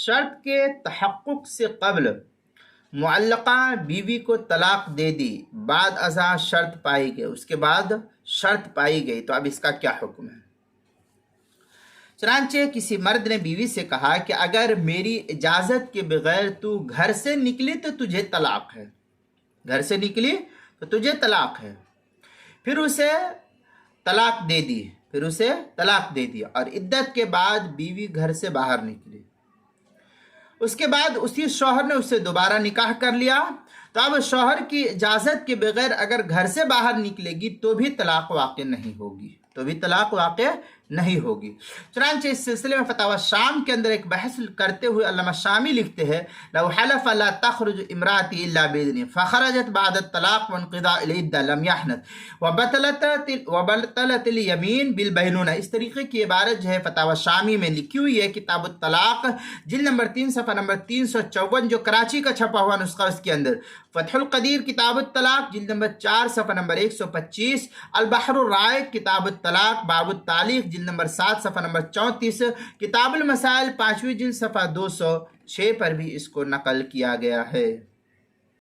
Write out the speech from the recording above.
شرط کے تحقق سے قبل معلقہ بیوی کو طلاق دے دی، بعد ازاں شرط پائی گئی، اس کے بعد شرط پائی گئی، تو اب اس کا کیا حکم ہے؟ چنانچہ کسی مرد نے بیوی سے کہا کہ اگر میری اجازت کے بغیر تو گھر سے نکلی تو تجھے طلاق ہے، گھر سے نکلی تو تجھے طلاق ہے، پھر اسے طلاق دے دی اور عدت کے بعد بیوی گھر سے باہر نکلی، اس کے بعد اسی شوہر نے اس سے دوبارہ نکاح کر لیا، تو اب شوہر کی اجازت کے بغیر اگر گھر سے باہر نکلے گی تو بھی طلاق واقع نہیں ہوگی، چنانچہ اس سلسلے میں فتاوی شام کے اندر ایک بحث کرتے ہوئے علامہ شامی لکھتے ہیں لو حلف لا تخرج امراتی الا باذنی فخرجت بعد الطلاق وانقضاء العدہ لم يحنث وبطلت الیمین بالبینونہ۔ اس طریقے کی عبارت جو ہے فتاوی شامی میں لکھی ہوئی ہے، کتاب الطلاق جلد نمبر 3 صفحہ نمبر 354، جو کراچی کا چھپا ہوا نسخہ، اس کے اندر فتح القدیر کتاب الطلاق جلد نمبر 4 صفحہ نمبر 125، البحر الرائق کتاب الطلاق باب التعلیق جلد نمبر 7 صفحہ نمبر 34، کتاب المسائل 5ویں جلد صفحہ 206 پر بھی اس کو نقل کیا گیا ہے۔